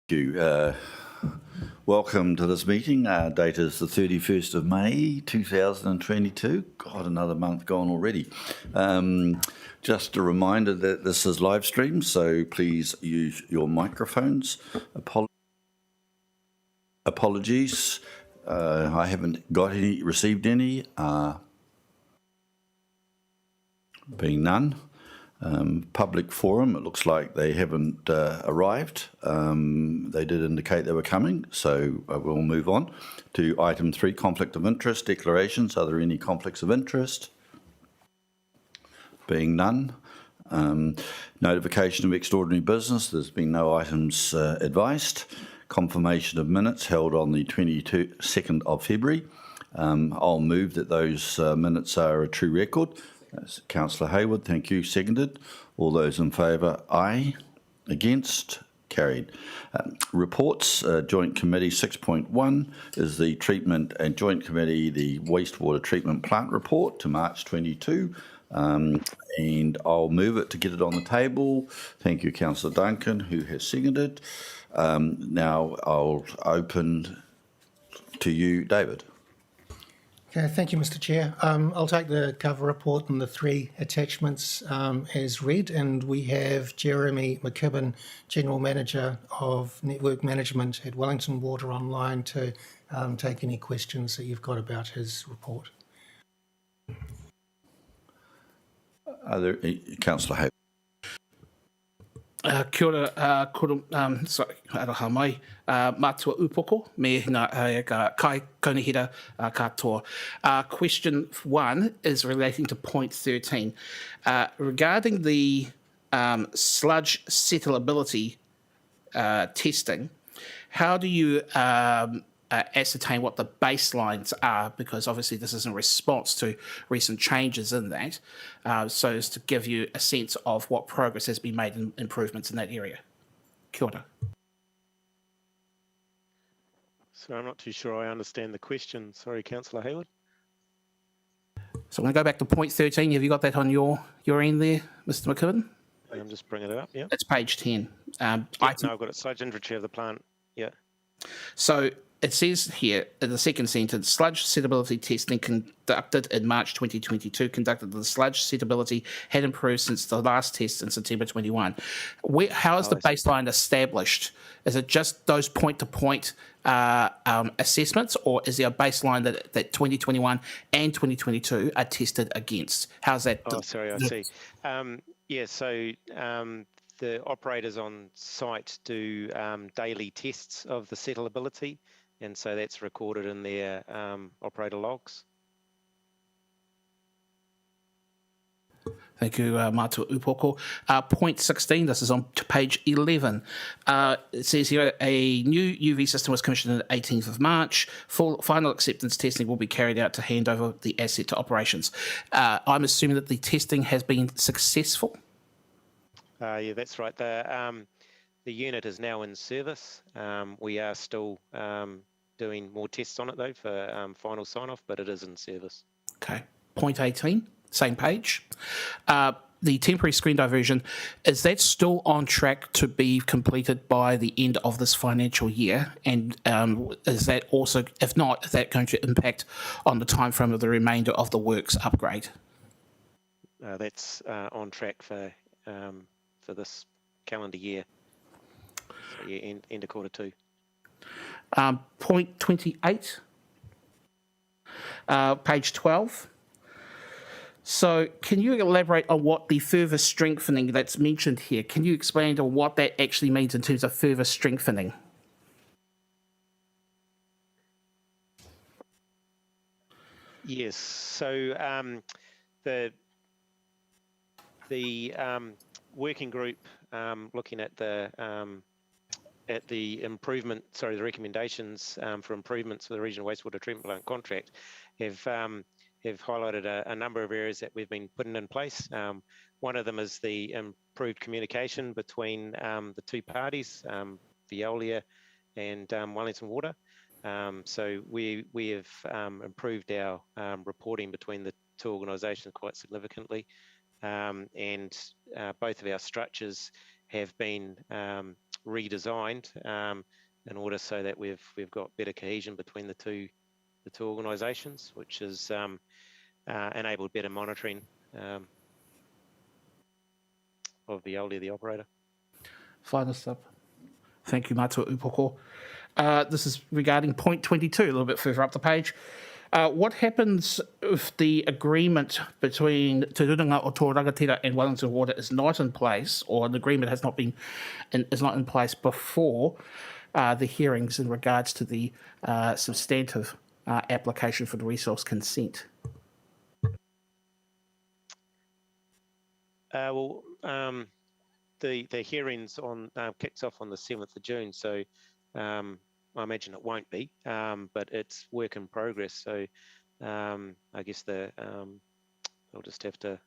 Thank you. Welcome to this meeting. Date is the 31st of May 2022. God, another month gone already. Just a reminder that this is live stream, so please use your microphones. Apologies. I haven't received any. Being none. Public forum, it looks like they haven't arrived. They did indicate they were coming, so we'll move on to item 3, conflict of interest declarations. Are there any conflicts of interest? Being none. Notification of extraordinary business. There's been no items advised. Confirmation of minutes held on the 22nd of February. I'll move that those minutes are a true record. Councillor Hayward, thank you. Seconded. All those in favour, aye. Against, carried. Reports, Joint Committee 6.1 is the Treatment and Joint Committee, the Wastewater Treatment Plant Report to March 22. And I'll move it to get it on the table. Thank you, Councillor Duncan, who has seconded. Now I'll open to you, David. Okay, thank you, Mr. Chair. I'll take the cover report and the 3 attachments as read, and we have Jeremy McKibben, General Manager of Network Management at Wellington Water, online to take any questions that you've got about his report. Are there Councillor Hay? Kia ora, sorry, aroha mai, mātua upoko, me ngā kai kaunihira katoa. Question 1 is relating to point 13. Regarding the sludge settleability testing, how do you ascertain what the baselines are? Because obviously this is in response to recent changes in that, so as to give you a sense of what progress has been made in improvements in that area. Kia ora. So I'm not too sure I understand the question. Sorry, Councillor Hayward. So I'm going to go back to point 13. Have you got that on your end there, Mr. McKibben? I'm just bringing it up, yeah. It's page 10. No, I've got it. Sludge inventory of the plant, yeah. So it says here in the second sentence, sludge settability testing conducted in March 2022, conducted the sludge settability had improved since the last test in September 21. How is the baseline established? Is it just those point-to-point assessments, or is there a baseline that 2021 and 2022 are tested against? How's that? Oh, sorry, I see. Yeah, so the operators on site do daily tests of the settleability, and so that's recorded in their operator logs. Thank you, Mātua Upoko. Point 16, this is on page 11. It says here a new UV system was commissioned on the 18th of March. Final acceptance testing will be carried out to hand over the asset to operations. I'm assuming that the testing has been successful? Yeah, that's right. The unit is now in service. We are still doing more tests on it though for final sign-off, but it is in service. Okay. Point 18, same page. The temporary screen diversion, is that still on track to be completed by the end of this financial year? And is that also, if not, is that going to impact on the timeframe of the remainder of the works upgrade? That's on track for this calendar year. So yeah, end of quarter 2. Point 28, page 12. So can you elaborate on what the further strengthening that's mentioned here? Can you explain to what that actually means in terms of further strengthening? Yes, so the working group looking at the the recommendations for improvements for the regional wastewater treatment plant contract have highlighted a number of areas that we've been putting in place. One of them is the improved communication between the two parties, Veolia and Wellington Water. So we have improved our reporting between the two organisations quite significantly, and both of our structures have been redesigned in order so that we've got better cohesion between the two organisations, which has enabled better monitoring of Veolia, the operator. Final step. Thank you, Matua Upoko. This is regarding point 22, a little bit further up the page. What happens if the agreement between Te Rurunga o Tō Rangatira and Wellington Water is not in place, or an agreement is not in place before the hearings in regards to the substantive application for the resource consent? The hearings on kicks off on the 7th of June, so I imagine it won't be, but it's work in progress. So I guess they'll just have to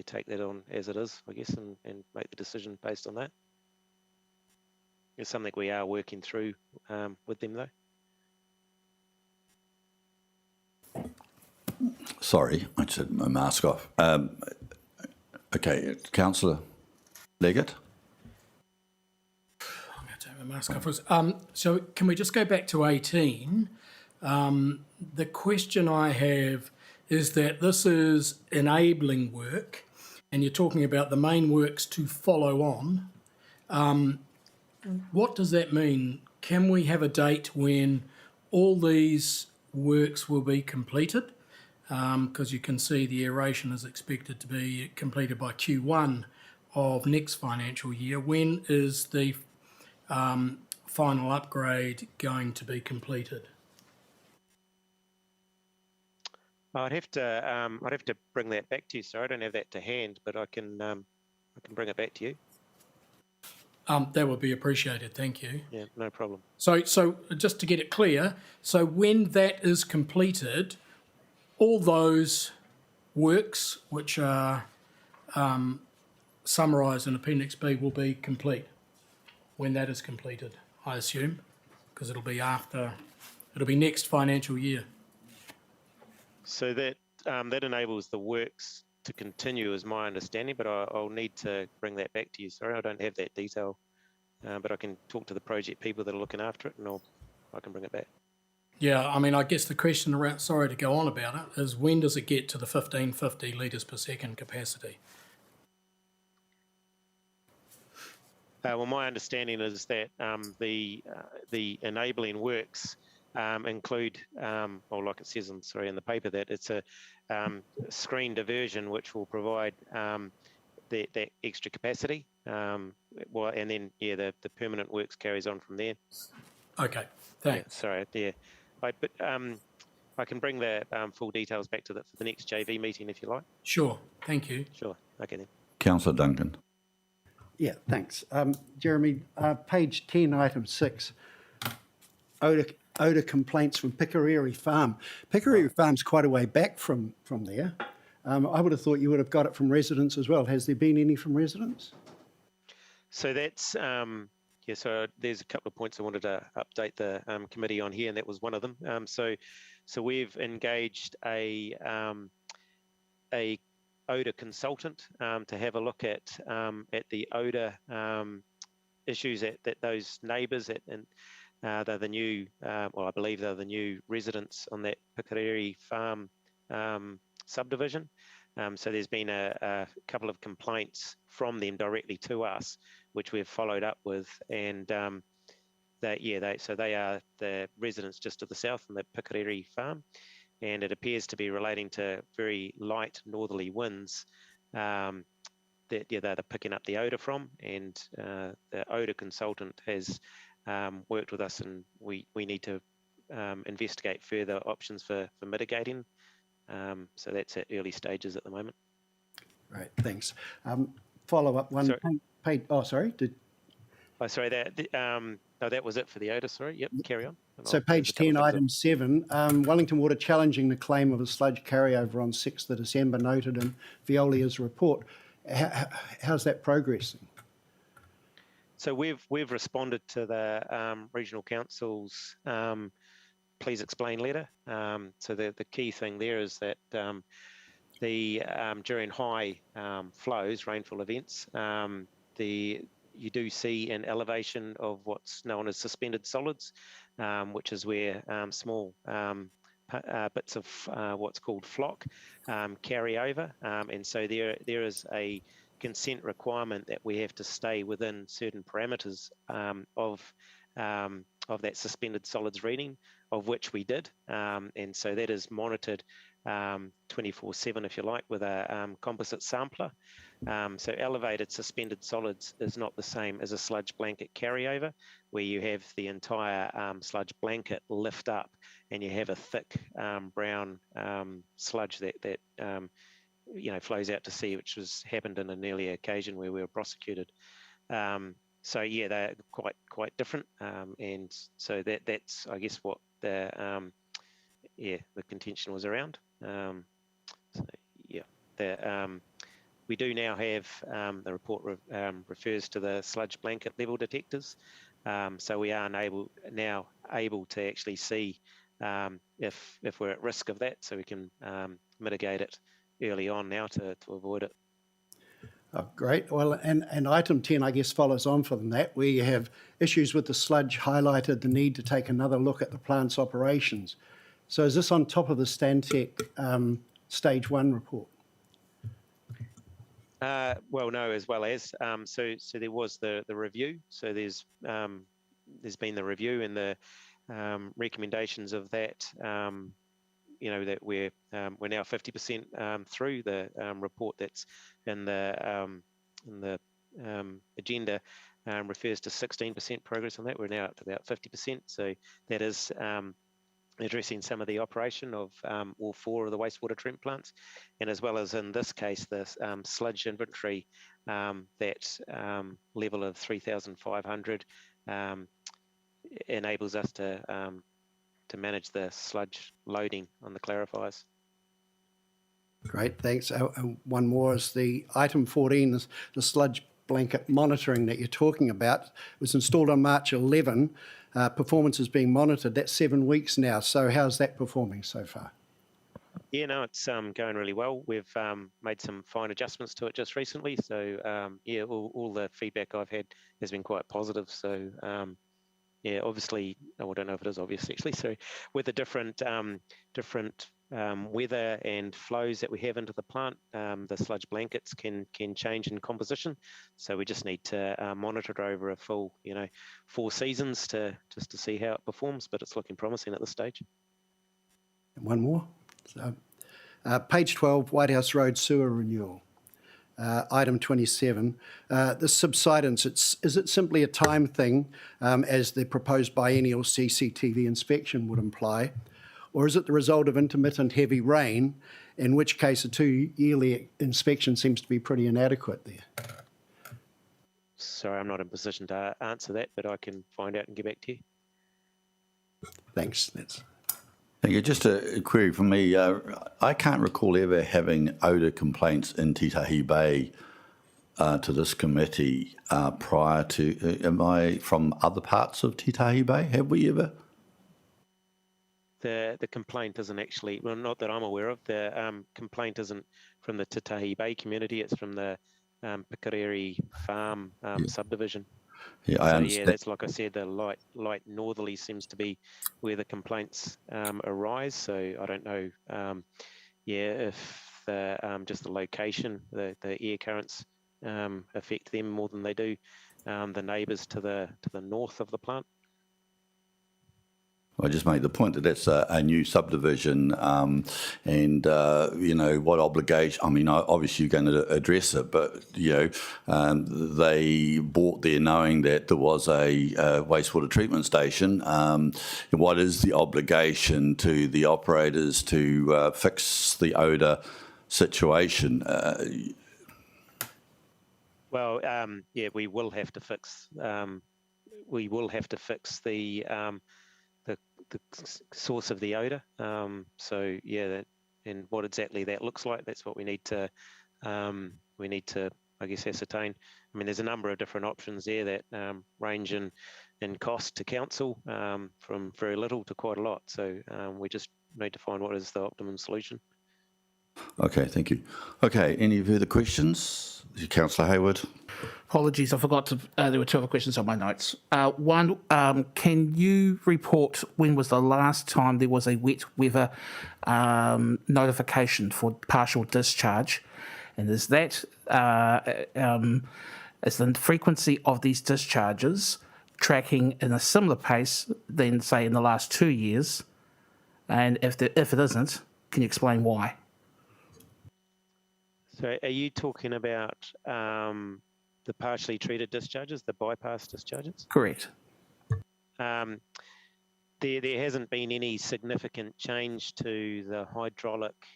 take that on as it is, I guess, and make the decision based on that. It's something we are working through with them, though. Sorry, I just had my mask off. Okay, Councillor Leggett. I'm going to take my mask off. So can we just go back to 18? The question I have is that this is enabling work, and you're talking about the main works to follow on. What does that mean? Can we have a date when all these works will be completed? Because you can see the aeration is expected to be completed by Q1 of next financial year. When is the final upgrade going to be completed? I'd have to bring that back to you, sir. I don't have that to hand, but I can bring it back to you. That would be appreciated, thank you. Yeah, no problem. So just to get it clear, so when that is completed, all those works which are summarised in Appendix B will be complete when that is completed, I assume, because it'll be next financial year. So that enables the works to continue, is my understanding, but I'll need to bring that back to you. Sorry, I don't have that detail, but I can talk to the project people that are looking after it, and I can bring it back. Yeah, I mean, I guess the question around, sorry to go on about it, is when does it get to the 1550 litres per second capacity? Well, my understanding is that the enabling works include, well, like it says in the paper, that it's a screen diversion which will provide that extra capacity. Well, and then the permanent works carries on from there. Okay, thanks. Yeah, sorry, yeah, but I can bring the full details back to for the next JV meeting if you like. Sure, thank you. Sure, okay then. Councillor Duncan. Yeah, thanks. Jeremy, page 10, item 6, odour complaints from Pikariri Farm. Pikariri Farm's quite a way back from there. I would have thought you would have got it from residents as well. Has there been any from residents? So that's, so there's a couple of points I wanted to update the committee on here, and that was one of them. So we've engaged a odour consultant to have a look at the odour issues that those neighbours and they're the new, well, I believe they're the new residents on that Pikariri Farm subdivision. So there's been a couple of complaints from them directly to us, which we've followed up with, and they are the residents just to the south on the Pikariri Farm, and it appears to be relating to very light northerly winds that they're picking up the odour from, and the odour consultant has worked with us, and we need to investigate further options for mitigating. So that's at early stages at the moment. Right, thanks. Follow up one. Sorry. No, that was it for the odour. Sorry. Yep. Carry on. So page 10, item 7. Wellington Water challenging the claim of a sludge carryover on 6th of December, noted in Veolia's report. How's that progressing? So we've responded to the regional council's please explain letter. So the key thing there is that during high flows, rainfall events, the you do see an elevation of what's known as suspended solids, which is where small bits of what's called flock carry over, and so there is a consent requirement that we have to stay within certain parameters of that suspended solids reading, of which we did, and so that is monitored 24/7, if you like, with a composite sampler. So elevated suspended solids is not the same as a sludge blanket carryover, where you have the entire sludge blanket lift up and you have a thick brown sludge that flows out to sea, which happened in an earlier occasion where we were prosecuted. So yeah, they're quite different, and so that's I guess what the contention was around. So yeah, we do now have the report refers to the sludge blanket level detectors, so we are now able to actually see if we're at risk of that, so we can mitigate it early on now to avoid it. Oh, great. Well, and item 10, I guess, follows on from that, where you have issues with the sludge highlighted the need to take another look at the plant's operations. So is this on top of the Stantec stage 1 report? Well, no, as well as so there was the review. So there's been the review and the recommendations of that. That we're now 50% through the report that's in the agenda. Refers to 16% progress on that. We're now up to about 50%. So that is addressing some of the operation of all 4 of the wastewater treatment plants, and as well as in this case the sludge inventory, that level of 3,500 enables us to manage the sludge loading on the clarifiers. Great, thanks. One more is the item 14, the sludge blanket monitoring that you're talking about. It was installed on March 11. Performance is being monitored. That's 7 weeks now. So how's that performing so far? Yeah, no, it's going really well. We've made some fine adjustments to it just recently. So yeah, all the feedback I've had has been quite positive. So yeah, obviously, I don't know if it is obvious actually. So with the different weather and flows that we have into the plant, the sludge blankets can change in composition. So we just need to monitor it over a full, 4 seasons just to see how it performs. But it's looking promising at this stage. One more. So, page 12, White House Road sewer renewal. Item 27, the subsidence, is it simply a time thing, as the proposed biennial CCTV inspection would imply, or is it the result of intermittent heavy rain, in which case a 2-yearly inspection seems to be pretty inadequate there? Sorry, I'm not in a position to answer that, but I can find out and get back to you. Thanks. Thank you. Just a query from me. I can't recall ever having odour complaints in Titahi Bay to this committee prior to. Am I from other parts of Titahi Bay? Have we ever? The complaint isn't actually, well, not that I'm aware of. The complaint isn't from the Titahi Bay community. It's from the Pikariri Farm subdivision. Yeah, I understand. That's like I said, the light northerly seems to be where the complaints arise. So I don't know, if just the location, the air currents affect them more than they do the neighbours to the north of the plant. I just make the point that that's a new subdivision, and what obligation. I mean, obviously you're going to address it, but they bought there knowing that there was a wastewater treatment station. What is the obligation to the operators to fix the odour situation? Well, we will have to fix. We will have to fix the source of the odour. So yeah, and what exactly that looks like, that's what we need to I guess ascertain. I mean, there's a number of different options there that range in cost to council, from very little to quite a lot. So we just need to find what is the optimum solution. Okay, thank you. Okay, any further questions? Councillor Hayward. Apologies, I forgot to. There were two other questions on my notes. One, can you report when was the last time there was a wet weather notification for partial discharge, and is that is the frequency of these discharges tracking in a similar pace than, say, in the last 2 years? And if it isn't, can you explain why? So are you talking about the partially treated discharges, the bypass discharges? Correct. There hasn't been any significant change to the hydraulics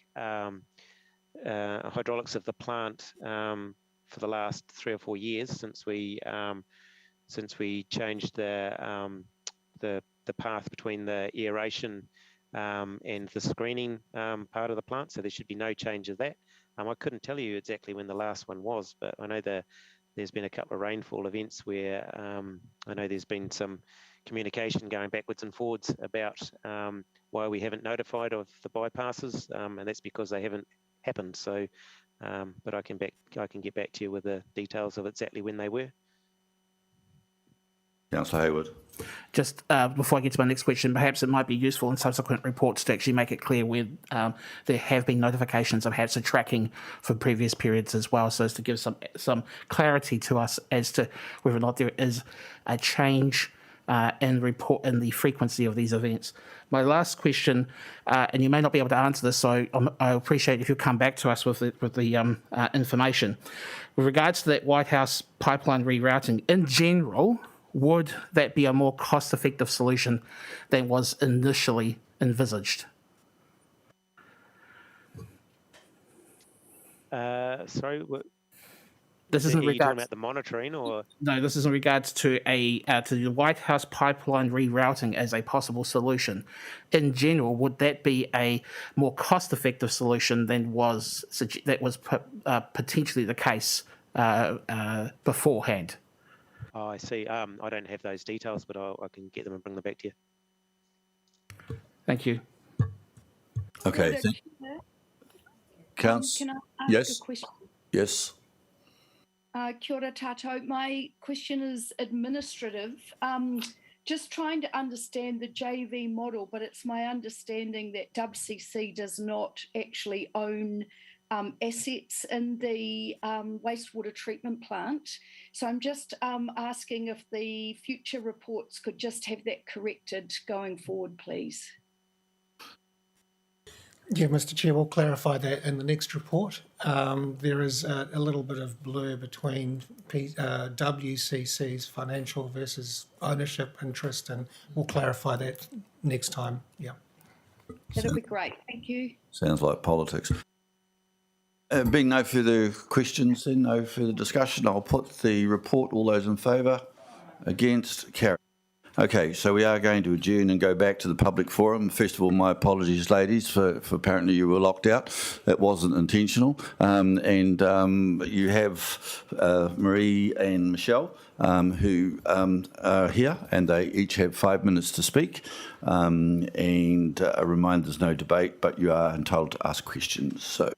of the plant for the last 3 or 4 years since we changed the path between the aeration and the screening part of the plant. So there should be no change of that. I couldn't tell you exactly when the last one was, but I know there's been a couple of rainfall events where I know there's been some communication going backwards and forwards about why we haven't notified of the bypasses, and that's because they haven't happened. So, but I can get back to you with the details of exactly when they were. Councillor Hayward. Just before I get to my next question, perhaps it might be useful in subsequent reports to actually make it clear where there have been notifications of perhaps a tracking for previous periods as well, so as to give some clarity to us as to whether or not there is a change in the frequency of these events. My last question, and you may not be able to answer this, so I appreciate if you come back to us with the information. With regards to that White House pipeline rerouting, in general, would that be a more cost-effective solution than was initially envisaged? Sorry, This is are in you talking regards. about the monitoring, or? No, this is in regards to to the White House pipeline rerouting as a possible solution. In general, would that be a more cost-effective solution than was potentially the case beforehand? Oh, I see. I don't have those details, but I can get them and bring them back to you. Thank you. Okay. Can I ask Yes. a question? Yes. Kia ora tātou. My question is administrative. Just trying to understand the JV model, but it's my understanding that WCC does not actually own assets in the wastewater treatment plant. So I'm just asking if the future reports could just have that corrected going forward, please. Yeah, Mr. Chair, we'll clarify that in the next report. There is a little bit of blur between WCC's financial versus ownership interest, and we'll clarify that next time. Yeah. That'll be great. Thank you. Sounds like politics. Being no further questions and no further discussion, I'll put the report. All those in favour? Against? Carry. Okay, so we are going to adjourn and go back to the public forum. First of all, my apologies, ladies, for apparently you were locked out. That wasn't intentional. You have Marie and Michelle who are here, and they each have 5 minutes to speak. A reminder, there's no debate, but you are entitled to ask questions. So.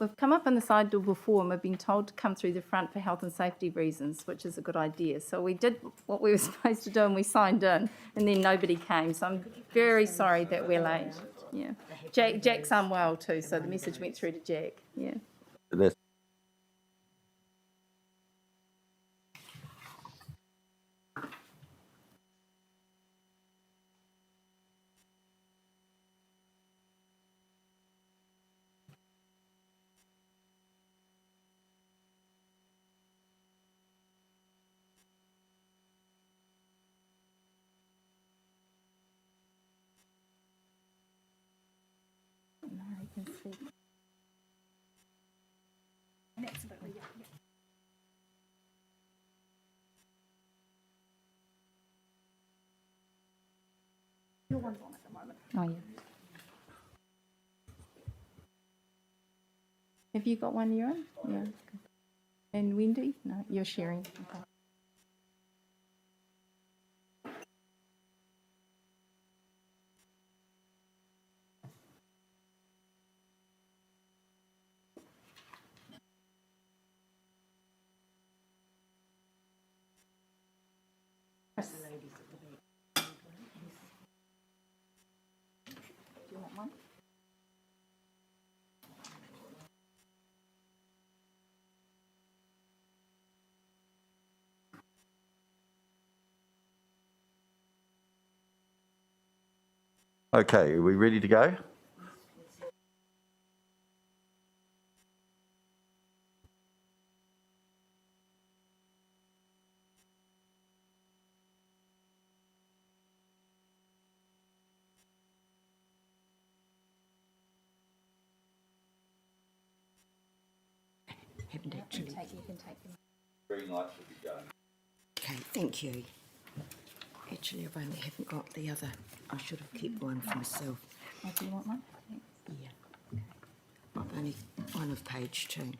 We've come up on the side door before and we've been told to come through the front for health and safety reasons, which is a good idea. So we did what we were supposed to do and we signed in, and then nobody came. So I'm very sorry that we're late. Yeah. Jack's unwell too, so the message went through to Jack. Yeah. That's Oh, yeah. Have you got one you're on? Yeah. And Wendy? No, you're sharing. Okay. Do you want one? Okay, are we ready to go? Haven't actually. You can take them. Green light should be going. Okay, thank you. Actually, I haven't got the other. I should have kept one for myself. Oh, do you want one? Thanks. Yeah. I've only one of page 2.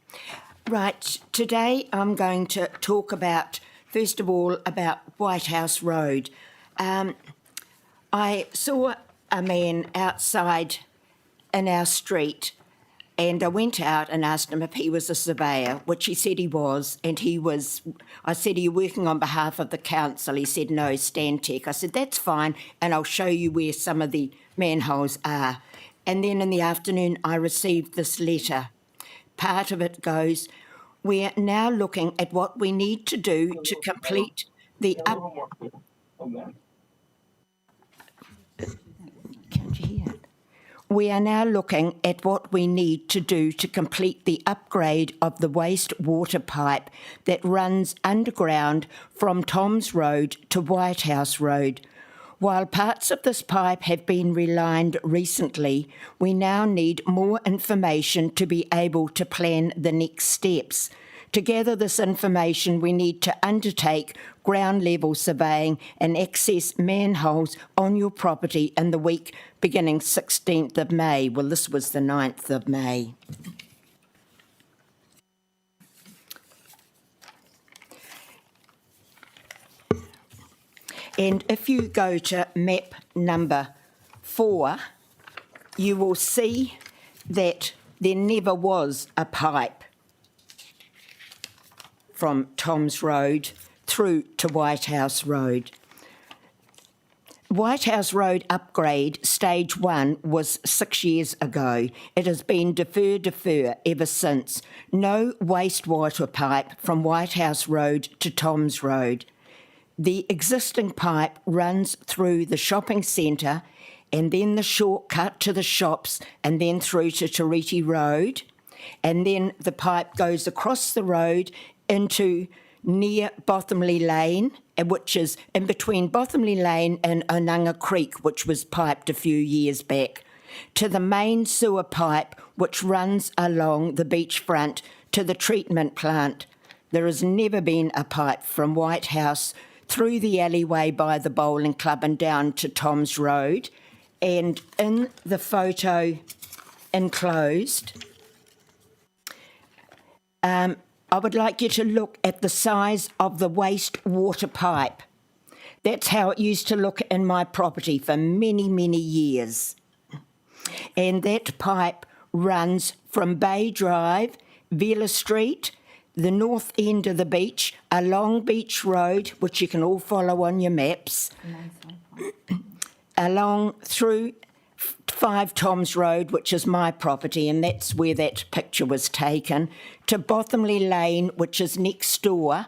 Right, today I'm going to talk about, first of all, about White House Road. I saw a man outside in our street, and I went out and asked him if he was a surveyor, which he said he was, and he was. I said, "Are you working on behalf of the council?" He said, "No, Stantec." I said, "That's fine, and I'll show you where some of the manholes are." And then in the afternoon, I received this letter. Part of it goes, "We're now looking at what we need to do to complete the Can't you hear it? We are now looking at what we need to do to complete the upgrade of the wastewater pipe that runs underground from Tom's Road to White House Road. While parts of this pipe have been relined recently, we now need more information to be able to plan the next steps. To gather this information, we need to undertake ground level surveying and access manholes on your property in the week beginning 16th of May. Well, this was the 9th of May. And if you go to map number 4, you will see that there never was a pipe from Tom's Road through to White House Road. White House Road upgrade stage 1 was 6 years ago. It has been defer ever since. No wastewater pipe from White House Road to Tom's Road. The existing pipe runs through the shopping centre and then the shortcut to the shops and then through to Tariti Road. And then the pipe goes across the road into near Bothamley Lane, which is in between Bothamley Lane and Onanga Creek, which was piped a few years back, to the main sewer pipe, which runs along the beachfront to the treatment plant. There has never been a pipe from White House through the alleyway by the bowling club and down to Tom's Road. And in the photo enclosed, I would like you to look at the size of the wastewater pipe. That's how it used to look in my property for many, many years. And that pipe runs from Bay Drive, Villa Street, the north end of the beach, along Beach Road, which you can all follow on your maps, along through 5 Tom's Road, which is my property, and that's where that picture was taken, to Bothamley Lane, which is next door,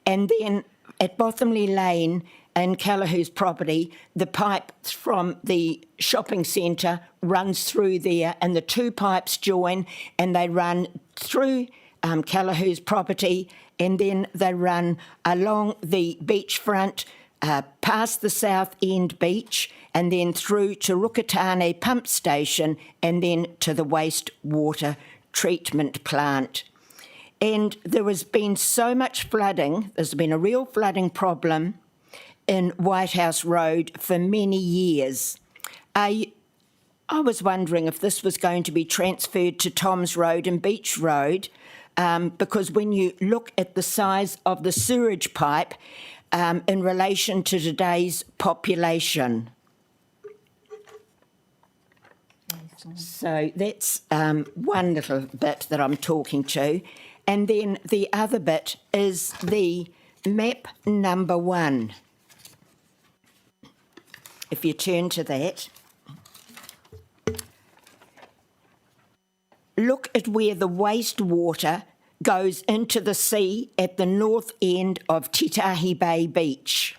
and then at Bothamley Lane and Callahoo's property, the pipe from the shopping centre runs through there, and the 2 pipes join, and they run through Callahoo's property, and then they run along the beachfront, past the South End beach, and then through to Rukatane pump station, and then to the wastewater treatment plant. And there has been so much flooding, there's been a real flooding problem in White House Road for many years. I was wondering if this was going to be transferred to Tom's Road and Beach Road, because when you look at the size of the sewerage pipe in relation to today's population. So that's one little bit that I'm talking to. And then the other bit is the map number 1. If you turn to that, look at where the wastewater goes into the sea at the north end of Titahi Bay Beach.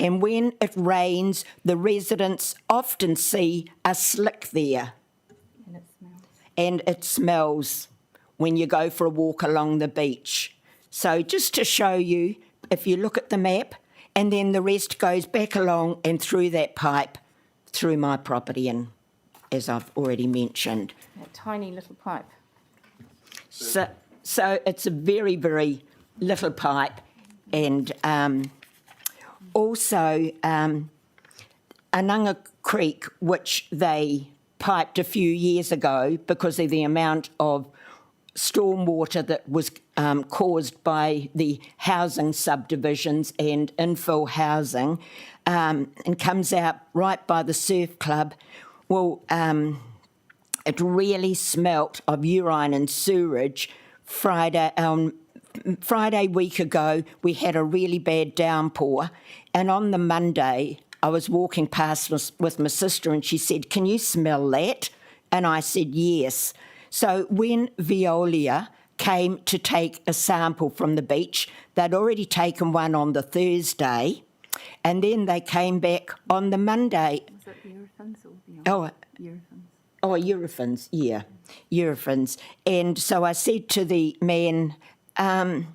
And when it rains, the residents often see a slick there. And it smells when you go for a walk along the beach. So just to show you, if you look at the map, and then the rest goes back along and through that pipe, through my property, and as I've already mentioned. That tiny little pipe. So it's a very, very little pipe, and also Anunga Creek, which they piped a few years ago because of the amount of stormwater that was caused by the housing subdivisions and infill housing, and comes out right by the surf club. Well, it really smelt of urine and sewage. Friday week ago, we had a really bad downpour, and on the Monday, I was walking past with my sister, and she said, "Can you smell that?" And I said, "Yes." So when Veolia came to take a sample from the beach, they'd already taken one on the Thursday, and then they came back on the Monday. Was it Eurofins or Veolia? Eurofins. Oh, Eurofins, yeah, Eurofins. And so I said to the man, can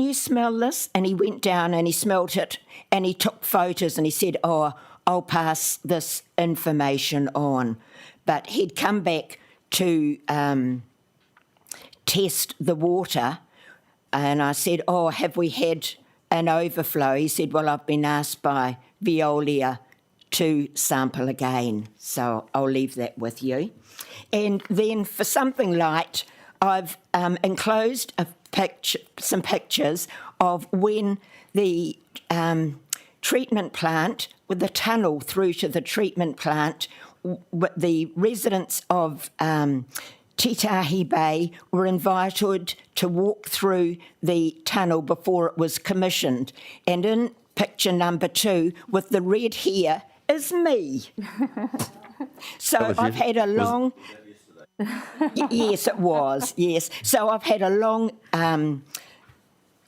you smell this? And he went down and he smelt it, and he took photos, and he said, "Oh, I'll pass this information on." But he'd come back to test the water, and I said, "Oh, have we had an overflow?" He said, "Well, I've been asked by Veolia to sample again." So I'll leave that with you. And then for something light, I've enclosed some pictures of when the treatment plant, with the tunnel through to the treatment plant, the residents of Titahi Bay were invited to walk through the tunnel before it was commissioned. And in picture number 2, with the red hair, is me. So I've had a long... Yes, it was, yes. So I've had a long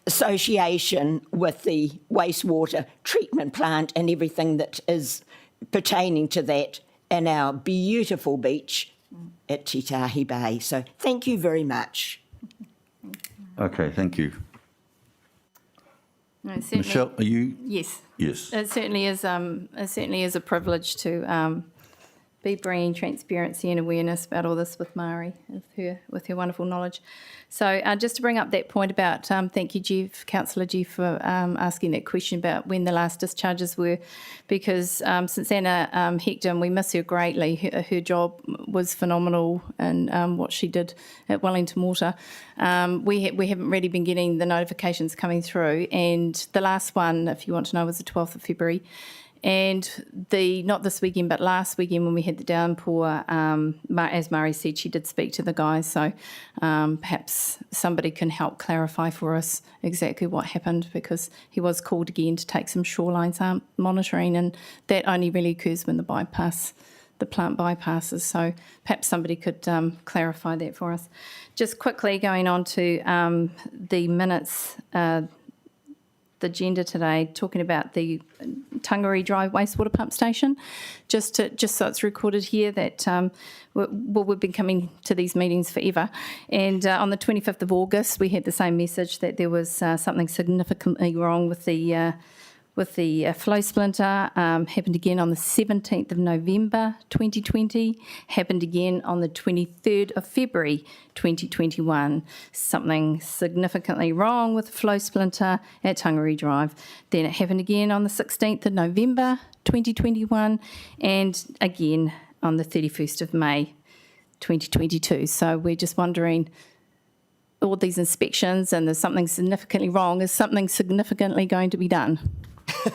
association with the wastewater treatment plant and everything that is pertaining to that in our beautiful beach at Titahi Bay. So thank you very much. Okay, thank you. No, certainly, Michelle, are you? yes. Yes. It certainly is a privilege to be bringing transparency and awareness about all this with Mari, with her wonderful knowledge. So just to bring up that point about, thank you, Jeff, Councillor Jeff, for asking that question about when the last discharges were, because since Anna Hector, we miss her greatly. Her job was phenomenal in what she did at Wellington Water. We haven't really been getting the notifications coming through, and the last one, if you want to know, was the 12th of February. And not this weekend, but last weekend when we had the downpour, as Mari said, she did speak to the guys. So perhaps somebody can help clarify for us exactly what happened, because he was called again to take some shoreline monitoring, and that only really occurs when the plant bypasses. So perhaps somebody could clarify that for us. Just quickly going on to the minutes, the agenda today, talking about the Tangari Drive wastewater pump station, just so it's recorded here that we've been coming to these meetings forever, and on the 25th of August we had the same message that there was something significantly wrong with the with the flow splinter, happened again on the 17th of November 2020, happened again on the 23rd of February 2021. Something significantly wrong with the flow splinter at Tangari Drive. Then it happened again on the 16th of November 2021 and again on the 31st of May 2022. So we're just wondering, all these inspections and there's something significantly wrong, is something significantly going to be done?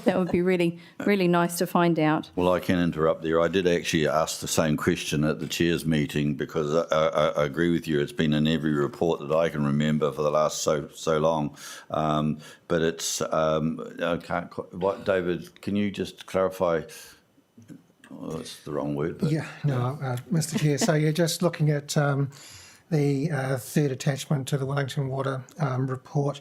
That would be really, really nice to find out. Well, I can interrupt there. I did actually ask the same question at the Chair's meeting because I agree with you. It's been in every report that I can remember for the last so long. But it's, I can't, what, David, can you just clarify? Oh, that's the wrong word. But, Yeah, no, Mr. Chair. So you're just looking at the third attachment to the Wellington Water report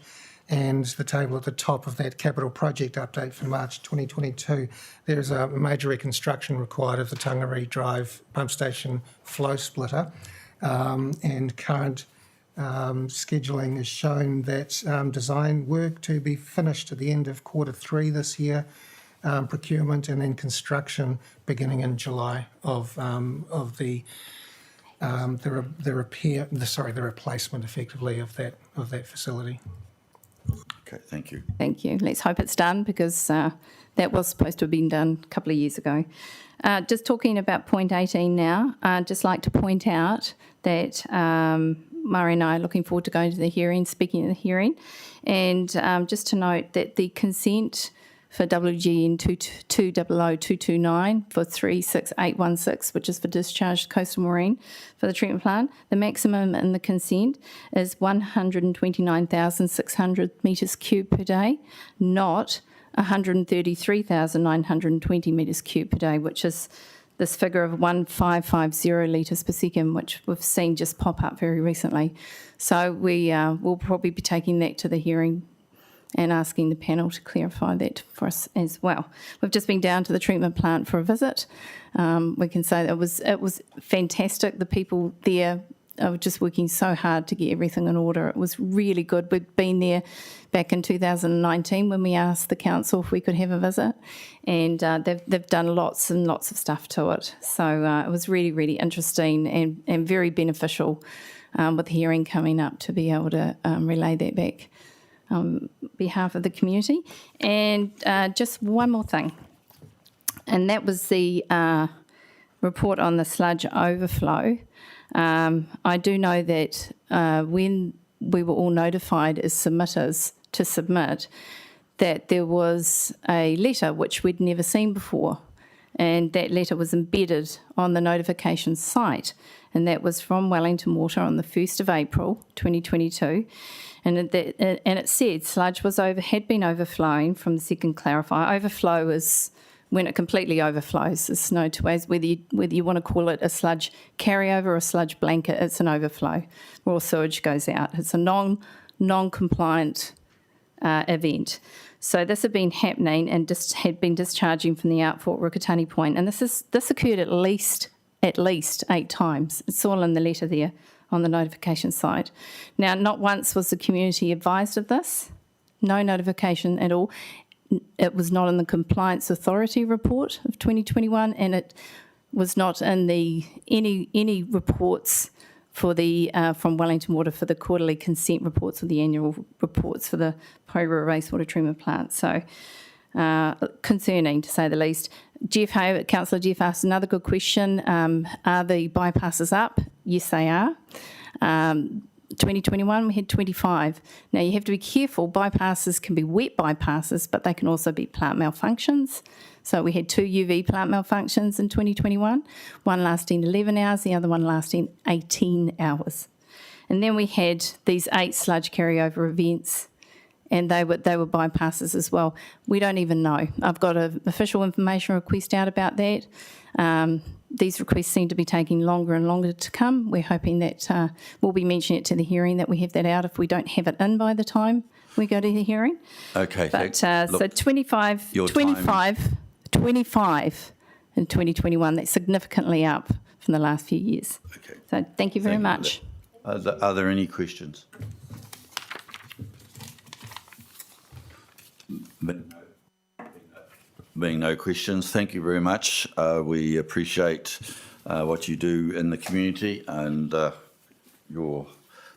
and the table at the top of that capital project update for March 2022. There is a major reconstruction required of the Tangari Drive pump station flow splitter, and current scheduling has shown that design work to be finished at the end of Q3 this year, procurement, and then construction beginning in July of the replacement effectively of that facility. okay, thank you. Thank you. Let's hope it's done because that was supposed to have been done a couple of years ago. Just talking about point 18 now, I'd just like to point out that Murray and I are looking forward to going to the hearing, speaking at the hearing, and just to note that the consent for WGN 2000229 for 36816, which is for discharge to coastal marine for the treatment plant, the maximum in the consent is 129,600 metres cube per day, not 133,920 metres cube per day, which is this figure of 1550 litres per second, which we've seen just pop up very recently. So we will probably be taking that to the hearing and asking the panel to clarify that for us as well. We've just been down to the treatment plant for a visit. We can say that it was fantastic. The people there are just working so hard to get everything in order. It was really good. We'd been there back in 2019 when we asked the council if we could have a visit, and they've done lots and lots of stuff to it. So it was really, really interesting and very beneficial with the hearing coming up to be able to relay that back on behalf of the community. And just one more thing, and that was the report on the sludge overflow. I do know that when we were all notified as submitters to submit, that there was a letter which we'd never seen before, and that letter was embedded on the notification site, and that was from Wellington Water on the 1st of April 2022. And it said sludge had been overflowing from the second clarifier. Overflow is when it completely overflows. There's no two ways, whether you want to call it a sludge carryover or a sludge blanket, it's an overflow. Raw sewage goes out. It's a non-compliant event. So this had been happening and had been discharging from the outfall at Rukatani Point. And this occurred at least 8 times. It's all in the letter there on the notification site. Now, not once was the community advised of this. No notification at all. It was not in the Compliance Authority report of 2021, and it was not in any reports for the from Wellington Water for the quarterly consent reports or the annual reports for the Porirua wastewater treatment plant. So concerning, to say the least. Councillor Jeff asked another good question. Are the bypasses up? Yes, they are. 2021, we had 25. Now, you have to be careful. Bypasses can be wet bypasses, but they can also be plant malfunctions. So we had 2 UV plant malfunctions in 2021, one lasting 11 hours, the other one lasting 18 hours. And then we had these 8 sludge carryover events, and they were bypasses as well. We don't even know. I've got an official information request out about that. These requests seem to be taking longer and longer to come. We're hoping that we'll be mentioning it to the hearing, that we have that out if we don't have it in by the time we go to the hearing. Okay. But so 25 in 2021, that's significantly up from the last few years. Okay. So thank you very much. Are there any questions? Being no questions, thank you very much. We appreciate what you do in the community and your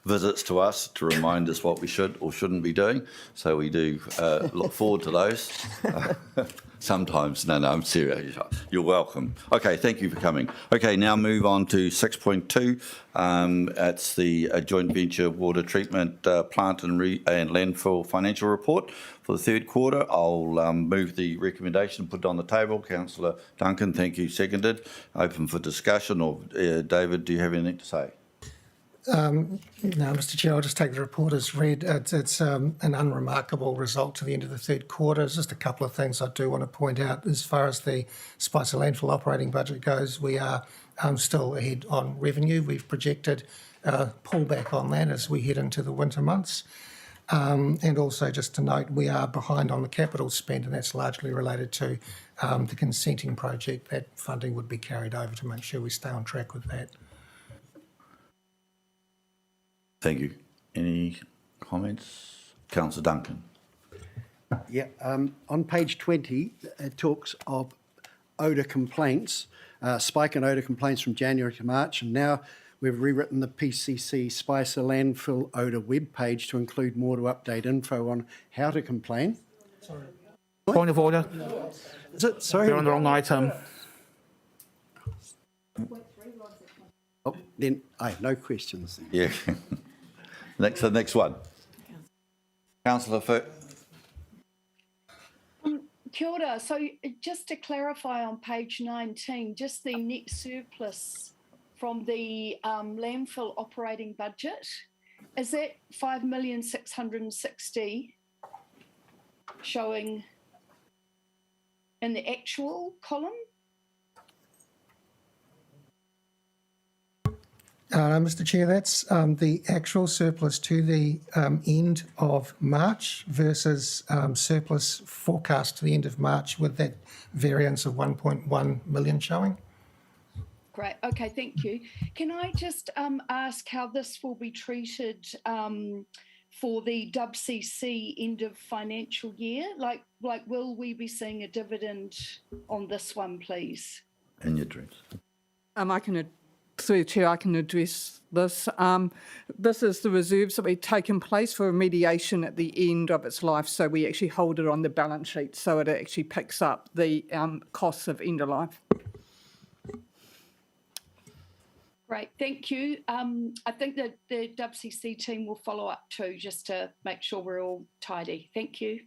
visits to us to remind us what we should or shouldn't be doing. So we do look forward to those. Sometimes, no, I'm serious. You're welcome. Okay, thank you for coming. Okay, now move on to 6.2. That's the joint venture water treatment plant and landfill financial report for the third quarter. I'll move the recommendation and put it on the table. Councillor Duncan, thank you. Seconded. Open for discussion. Or David, do you have anything to say? No, Mr Chair, I'll just take the report as read. It's an unremarkable result to the end of the third quarter. There's just a couple of things I do want to point out. As far as the Spicer landfill operating budget goes, we are still ahead on revenue. We've projected a pullback on that as we head into the winter months. And also just to note, we are behind on the capital spend, and that's largely related to the consenting project. That funding would be carried over to make sure we stay on track with that. Thank you. Any comments? Councillor Duncan. Yeah, on page 20, it talks of odour complaints, spike in odour complaints from January to March, and now we've rewritten the PCC Spicer landfill odour webpage to include more to update info on how to complain. Sorry. Point of order. Is it? Sorry. You're on the wrong item. Oh, then, no questions. Yeah. The next one. Councillor Kia ora. So just to clarify on page 19, just the net surplus from the landfill operating budget, is that 5,660,000 showing in the actual column? Mr Chair, that's the actual surplus to the end of March versus surplus forecast to the end of March, with that variance of 1.1 million showing. Great. Okay, thank you. Can I just ask how this will be treated for the WCC end of financial year? Like, will we be seeing a dividend on this one, please? in your dreams. Through the Chair, I can address this. This is the reserves that we've taken place for remediation at the end of its life, so we actually hold it on the balance sheet, so it actually picks up the costs of end of life. Great, thank you. I think that the WCC team will follow up too, just to make sure we're all tidy. Thank you.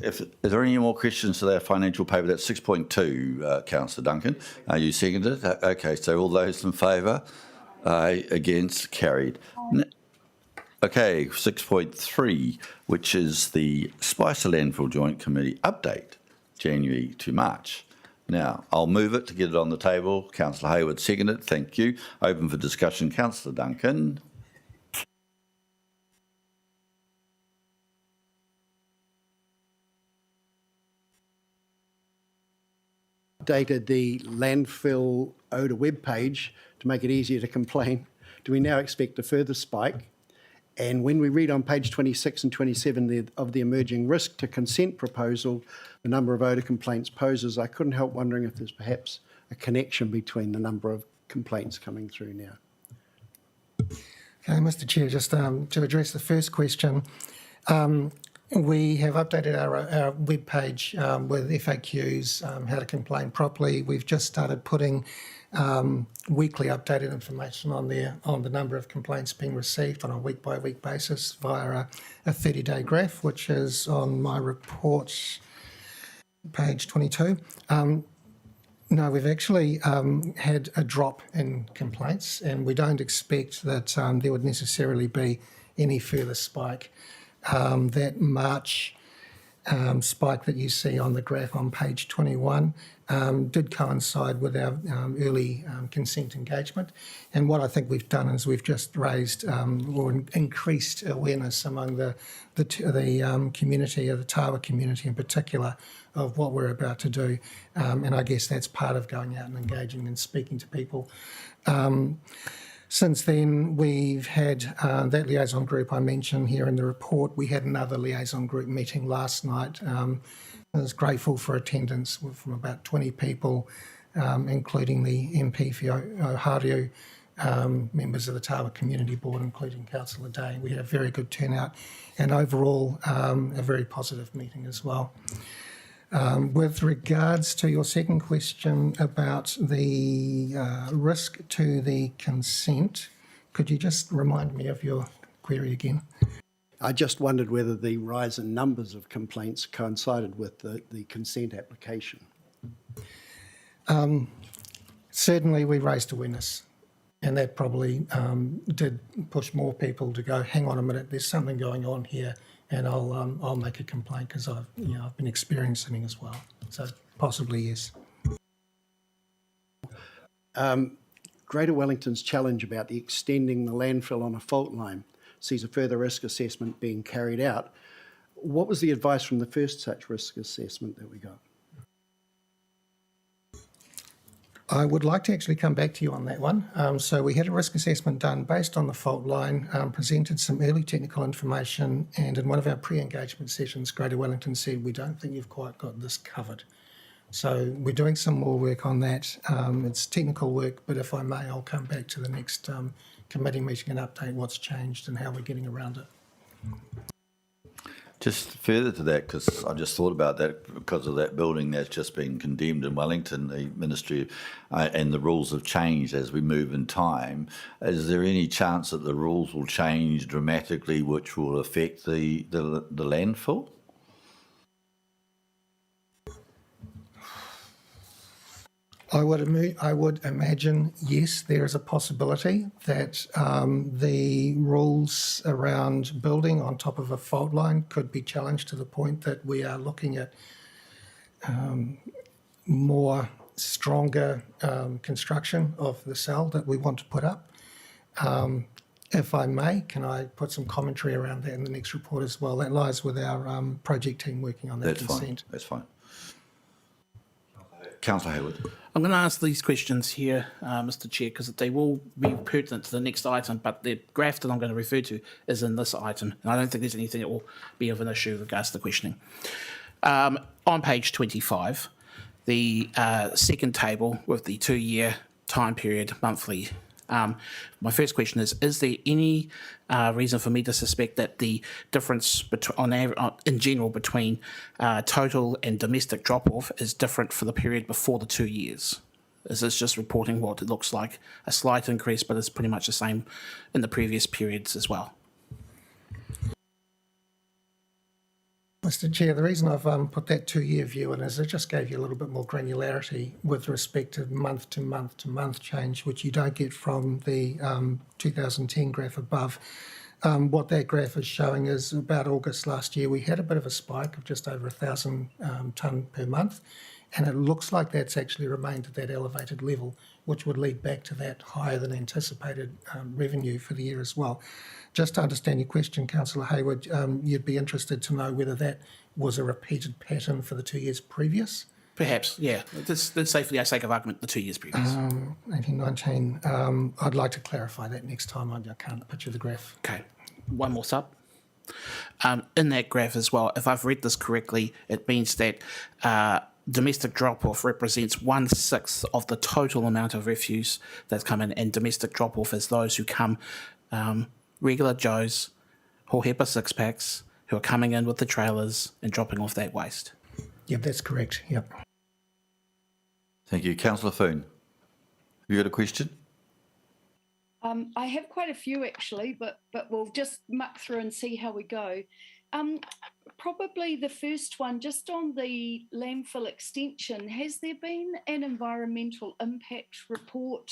Is there any more questions to that financial paper? That's 6.2, Councillor Duncan. You seconded it? Okay, so all those in favour? Aye, against, carried. Okay, 6.3, which is the Spicer Landfill Joint Committee update, January to March. Now, I'll move it to get it on the table. Councillor Hayward seconded. Thank you. Open for discussion. Councillor Duncan. Updated the landfill odour webpage to make it easier to complain. Do we now expect a further spike? And when we read on page 26 and 27 of the emerging risk to consent proposal, the number of odour complaints poses, I couldn't help wondering if there's perhaps a connection between the number of complaints coming through now. Okay, Mr Chair, just to address the first question, we have updated our webpage with FAQs, how to complain properly. We've just started putting weekly updated information on there on the number of complaints being received on a week-by-week basis via a 30-day graph, which is on my report, page 22. No, we've actually had a drop in complaints, and we don't expect that there would necessarily be any further spike. That March spike that you see on the graph on page 21 did coincide with our early consent engagement. And what I think we've done is we've just raised or increased awareness among the community, of the Tawa community in particular, of what we're about to do. And I guess that's part of going out and engaging and speaking to people. Since then, we've had that liaison group I mentioned here in the report. We had another liaison group meeting last night. I was grateful for attendance from about 20 people, including the MP for Oharu, members of the Tawa Community Board, including Councillor Day. We had a very good turnout and overall a very positive meeting as well. With regards to your second question about the risk to the consent, could you just remind me of your query again? I just wondered whether the rise in numbers of complaints coincided with the consent application. Certainly we raised awareness, and that probably did push more people to go, hang on a minute, there's something going on here, and I'll make a complaint because I've been experiencing it as well. So possibly yes. Greater Wellington's challenge about the extending the landfill on a fault line sees a further risk assessment being carried out. What was the advice from the first such risk assessment that we got? I would like to actually come back to you on that one. So we had a risk assessment done based on the fault line, presented some early technical information, and in one of our pre-engagement sessions, Greater Wellington said, we don't think you've quite got this covered. So we're doing some more work on that. It's technical work, but if I may, I'll come back to the next committee meeting and update what's changed and how we're getting around it. Just further to that, because I just thought about that because of that building that's just been condemned in Wellington, the Ministry, and the rules have changed as we move in time. Is there any chance that the rules will change dramatically, which will affect the landfill? I would imagine, yes, there is a possibility that the rules around building on top of a fault line could be challenged to the point that we are looking at more stronger construction of the cell that we want to put up. If I may, can I put some commentary around that in the next report as well? That lies with our project team working on that consent. That's fine. Councillor Hayward. I'm going to ask these questions here, Mr. Chair, because they will be pertinent to the next item, but the graph that I'm going to refer to is in this item, and I don't think there's anything that will be of an issue with regards to the questioning. On page 25, the second table with the 2-year time period monthly. My first question is there any reason for me to suspect that the difference in general between total and domestic drop-off is different for the period before the 2 years? Is this just reporting what it looks like a slight increase, but it's pretty much the same in the previous periods as well? Mr. Chair, the reason I've put that 2-year view in is it just gave you a little bit more granularity with respect to month to month to month change, which you don't get from the 2010 graph above. What that graph is showing is about August last year, we had a bit of a spike of just over 1,000 tonne per month, and it looks like that's actually remained at that elevated level, which would lead back to that higher than anticipated revenue for the year as well. Just to understand your question, Councillor Hayward, you'd be interested to know whether that was a repeated pattern for the 2 years previous? Perhaps, yeah. Let's say for the sake of argument, the 2 years previous. 1819. I'd like to clarify that next time. I can't picture the graph. Okay. One more sub. In that graph as well, if I've read this correctly, it means that domestic drop-off represents 1/6 of the total amount of refuse that's come in, and domestic drop-off is those who come, regular Joes, Hohepa six-packs, who are coming in with the trailers and dropping off that waste. Yep, that's correct. Yep. Thank you. Councillor Foon, have you got a question? I have quite a few actually, but we'll just muck through and see how we go. Probably the first one, just on the landfill extension, has there been an environmental impact report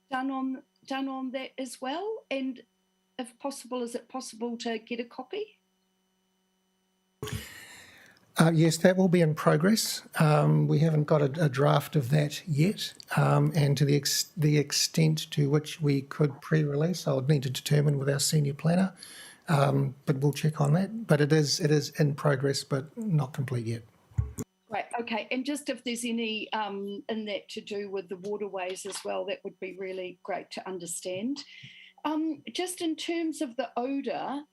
done on that as well? And if possible, is it possible to get a copy? Yes, that will be in progress. We haven't got a draft of that yet, and to the extent to which we could pre-release, I would need to determine with our senior planner, but we'll check on that. But it is in progress, but not complete yet. Right, okay. And just if there's any in that to do with the waterways as well, that would be really great to understand. Just in terms of the odour,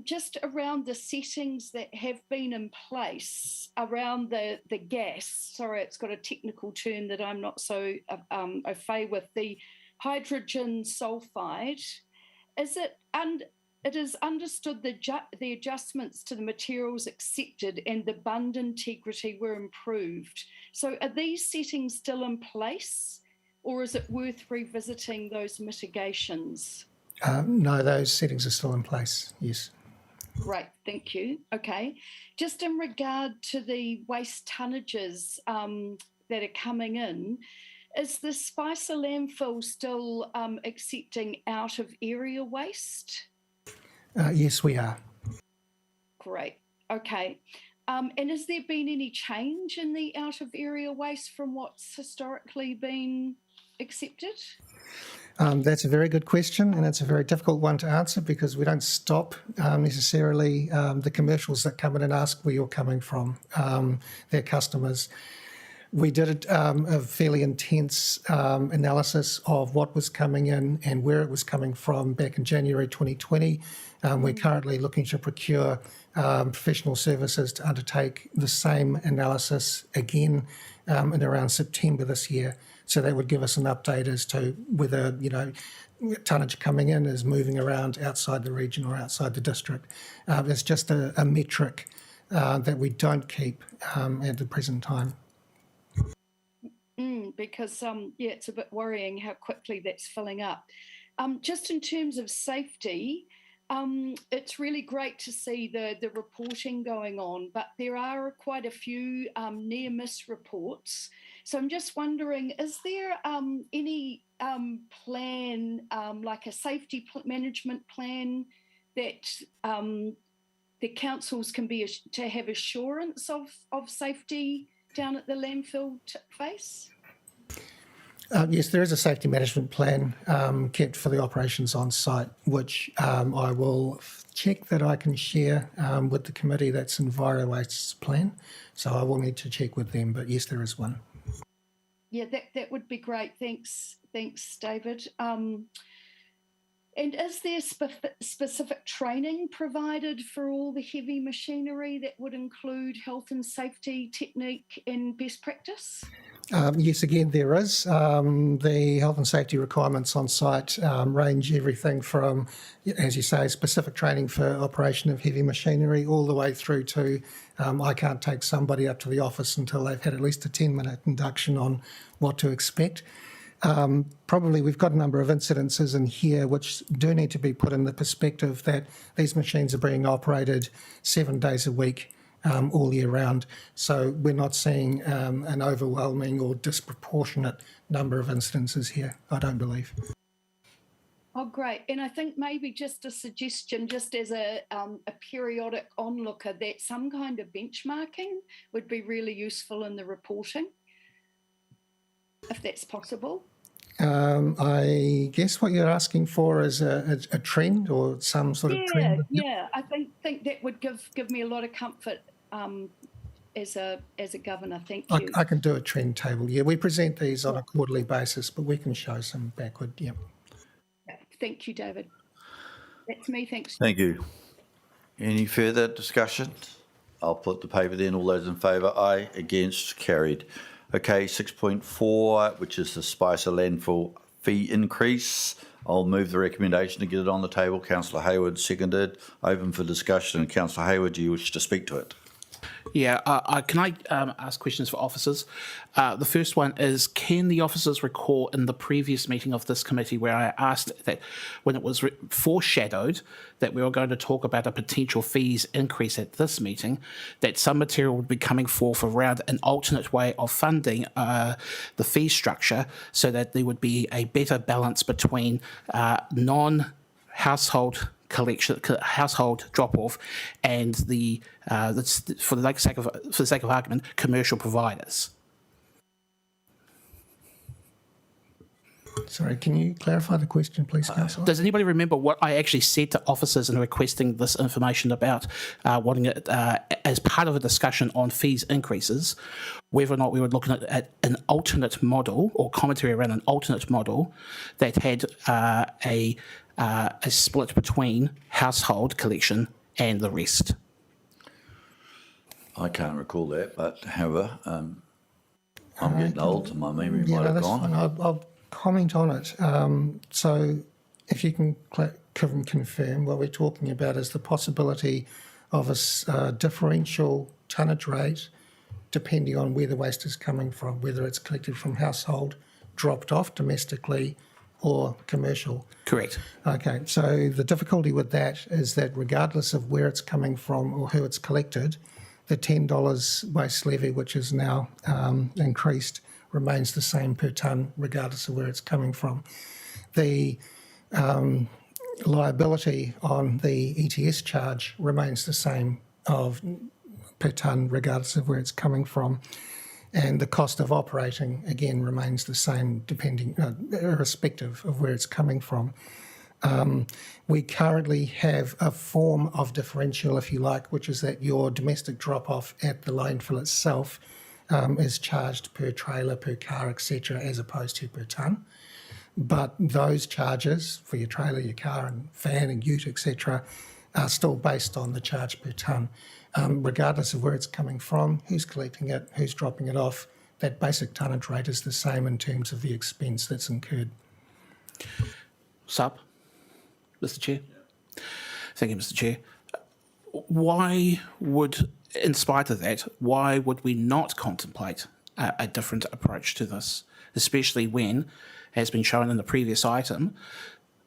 just around the settings that have been in place around the gas, sorry, it's got a technical term that I'm not so au fait with, the hydrogen sulfide, it is understood the adjustments to the materials accepted and the bund integrity were improved. So are these settings still in place, or is it worth revisiting those mitigations? No, those settings are still in place, yes. Great, thank you. Okay. Just in regard to the waste tonnages that are coming in, is the Spicer landfill still accepting out of area waste? Yes, we are. Great. Okay. And has there been any change in the out of area waste from what's historically been accepted? That's a very good question, and it's a very difficult one to answer because we don't stop necessarily the commercials that come in and ask where you're coming from, their customers. We did a fairly intense analysis of what was coming in and where it was coming from back in January 2020. We're currently looking to procure professional services to undertake the same analysis again in around September this year. So that would give us an update as to whether, tonnage coming in is moving around outside the region or outside the district. It's just a metric that we don't keep at the present time. Because, it's a bit worrying how quickly that's filling up. Just in terms of safety, it's really great to see the reporting going on, but there are quite a few near-miss reports. So I'm just wondering, is there any plan, like a safety management plan that the councils can be to have assurance of safety down at the landfill face? Yes, there is a safety management plan kept for the operations on site, which I will check that I can share with the committee. That's EnviroWaste's plan. So I will need to check with them, but yes, there is one. Yeah, that would be great. Thanks, David. And is there specific training provided for all the heavy machinery that would include health and safety technique and best practice? Yes, again, there is. The health and safety requirements on site range everything from, as you say, specific training for operation of heavy machinery all the way through to I can't take somebody up to the office until they've had at least a 10-minute induction on what to expect. Probably we've got a number of incidences in here which do need to be put in the perspective that these machines are being operated 7 days a week, all year round. So we're not seeing an overwhelming or disproportionate number of instances here, I don't believe. Oh, great. And I think maybe just a suggestion, just as a periodic onlooker, that some kind of benchmarking would be really useful in the reporting, if that's possible. I guess what you're asking for is a trend or some sort of trend. Yeah. I think that would give me a lot of comfort as a governor. Thank you. I can do a trend table. Yeah, we present these on a quarterly basis, but we can show some backward. Yeah. Thank you, David. That's me. Thanks. Thank you. Any further discussion? I'll put the paper then. All those in favour, aye. Against, carried. Okay, 6.4, which is the Spicer landfill fee increase. I'll move the recommendation to get it on the table. Councillor Hayward seconded. Open for discussion. Councillor Hayward, do you wish to speak to it? Yeah, can I ask questions for officers? The first one is, can the officers recall in the previous meeting of this committee where I asked that when it was foreshadowed that we were going to talk about a potential fees increase at this meeting, that some material would be coming forth around an alternate way of funding the fee structure so that there would be a better balance between non-household collection, household drop-off, and for the sake of argument, commercial providers. Sorry, can you clarify the question, please, Councillor? Does anybody remember what I actually said to officers in requesting this information about wanting it as part of a discussion on fees increases, whether or not we were looking at an alternate model or commentary around an alternate model that had a split between household collection and the rest? I can't recall that, but however, I'm getting old, so my memory might have that's gone. fine. I'll comment on it. So if you can confirm, what we're talking about is the possibility of a differential tonnage rate depending on where the waste is coming from, whether it's collected from household, dropped off domestically or commercial. Correct. Okay, so the difficulty with that is that regardless of where it's coming from or who it's collected, the $10 waste levy, which is now increased, remains the same per tonne regardless of where it's coming from. The liability on the ETS charge remains the same per tonne regardless of where it's coming from. And the cost of operating, again, remains the same irrespective of where it's coming from. We currently have a form of differential, if you like, which is that your domestic drop-off at the landfill itself is charged per trailer, per car, etc., as opposed to per tonne. But those charges for your trailer, your car and van and ute, etc., are still based on the charge per tonne. Regardless of where it's coming from, who's collecting it, who's dropping it off, that basic tonnage rate is the same in terms of the expense that's incurred. Sup, Mr. Chair? Thank you, Mr. Chair. Why would, in spite of that, why would we not contemplate a different approach to this, especially when, as been shown in the previous item,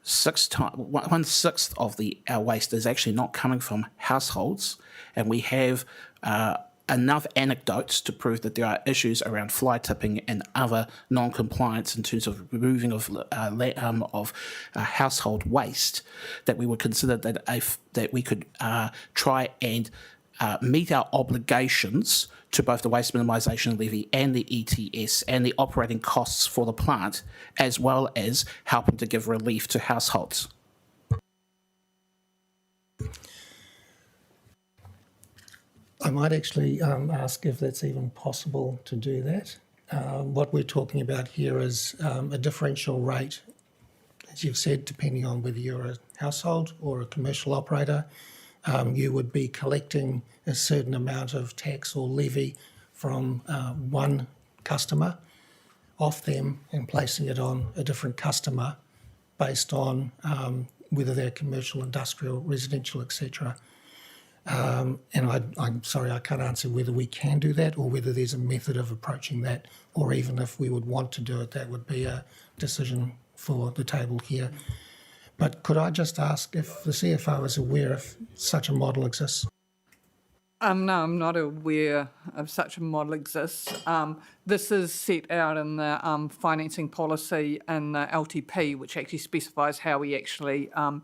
1/6 of our waste is actually not coming from households, and we have enough anecdotes to prove that there are issues around fly tipping and other non-compliance in terms of removing of household waste, that we would consider that we could try and meet our obligations to both the waste minimisation levy and the ETS and the operating costs for the plant, as well as helping to give relief to households. I might actually ask if that's even possible to do that. What we're talking about here is a differential rate, as you've said, depending on whether you're a household or a commercial operator. You would be collecting a certain amount of tax or levy from one customer off them and placing it on a different customer based on whether they're commercial, industrial, residential, etc. And I'm sorry, I can't answer whether we can do that or whether there's a method of approaching that, or even if we would want to do it, that would be a decision for the table here. But could I just ask if the CFO is aware if such a model exists? No, I'm not aware of such a model exists. This is set out in the financing policy in the LTP, which actually specifies how we actually, I've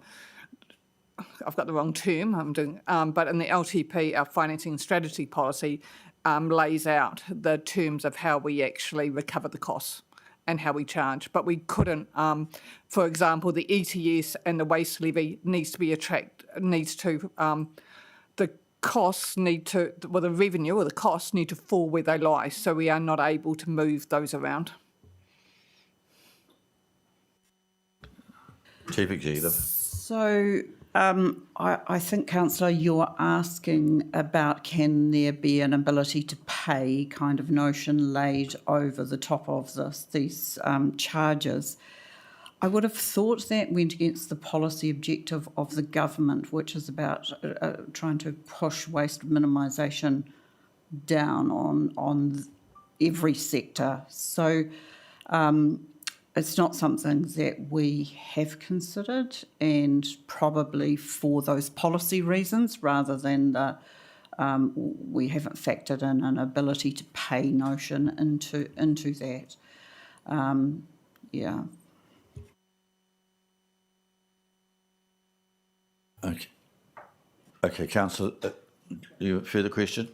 got the wrong term, but in the LTP, our financing strategy policy lays out the terms of how we actually recover the costs and how we charge. But we couldn't, for example, the ETS and the waste levy the costs need to, well, the revenue or the costs need to fall where they lie, so we are not able to move those around. Chief Executive. So I think, Councillor, you're asking about can there be an ability to pay kind of notion laid over the top of these charges. I would have thought that went against the policy objective of the government, which is about trying to push waste minimisation down on every sector. So it's not something that we have considered, and probably for those policy reasons rather than the we haven't factored in an ability to pay notion into that. Yeah. Okay. Okay, Councillor, you have a further question?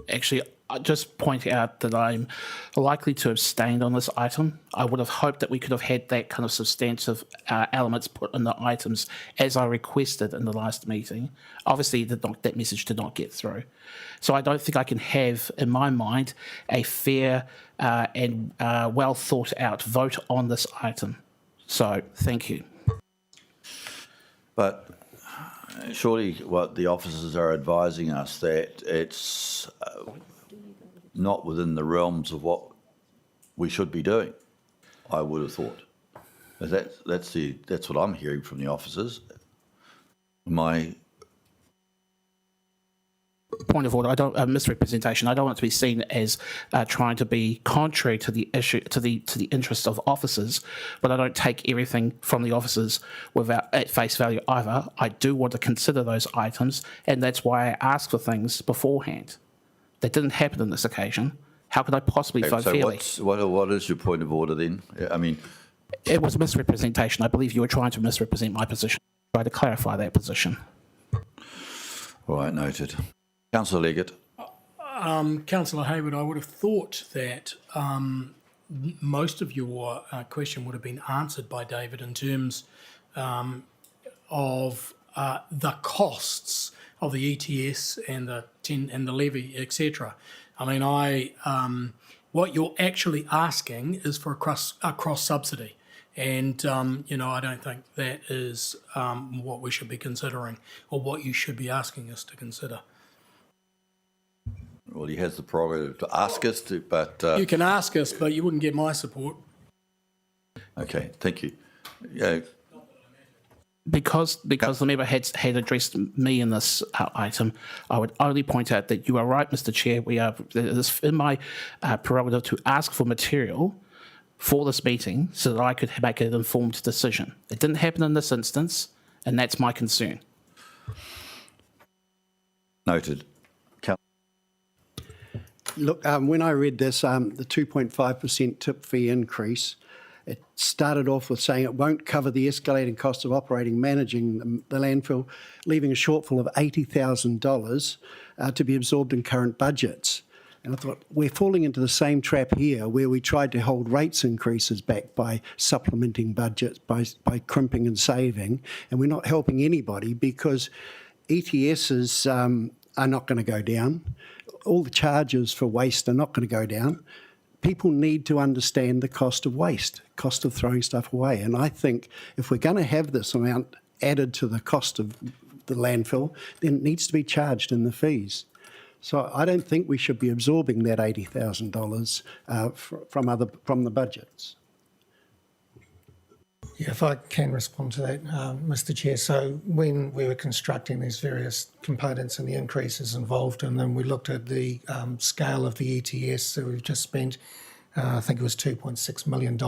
Actually, I just point out that I'm likely to abstain on this item. I would have hoped that we could have had that kind of substantive elements put in the items as I requested in the last meeting. Obviously, that message did not get through. So I don't think I can have, in my mind, a fair and well thought out vote on this item. So thank you. But surely what the officers are advising us that it's not within the realms of what we should be doing, I would have thought. That's what I'm hearing from the officers. My point of order, I don't misrepresentation. I don't want it to be seen as trying to be contrary to the issue, to the interests of officers, but I don't take everything from the officers without at face value either. I do want to consider those items, and that's why I ask for things beforehand. That didn't happen on this occasion. How could I possibly vote fairly? What is your point of order then? I mean, it was misrepresentation. I believe you were trying to misrepresent my position. Try to clarify that position. All right, noted. Councillor Leggett. Councillor Hayward, I would have thought that most of your question would have been answered by David in terms of the costs of the ETS and the levy, etc. I mean, what you're actually asking is for a cross subsidy, and I don't think that is what we should be considering or what you should be asking us to consider. Well, he has the prerogative to ask us to, but you can ask us, but you wouldn't get my support. Okay, thank you. Yeah. Because the member had addressed me in this item, I would only point out that you are right, Mr. Chair. It is in my prerogative to ask for material for this meeting so that I could make an informed decision. It didn't happen in this instance, and that's my concern. Noted. Look, when I read this, the 2.5% tip fee increase, it started off with saying it won't cover the escalating cost of operating, managing the landfill, leaving a shortfall of $80,000 to be absorbed in current budgets. And I thought, we're falling into the same trap here where we tried to hold rates increases back by supplementing budgets, by crimping and saving, and we're not helping anybody because ETSs are not going to go down. All the charges for waste are not going to go down. People need to understand the cost of waste, cost of throwing stuff away. And I think if we're going to have this amount added to the cost of the landfill, then it needs to be charged in the fees. So I don't think we should be absorbing that $80,000 from the budgets. Yeah, if I can respond to that, Mr. Chair. So when we were constructing these various components and the increases involved in them, we looked at the scale of the ETS. So we've just spent, I think it was $2.6 million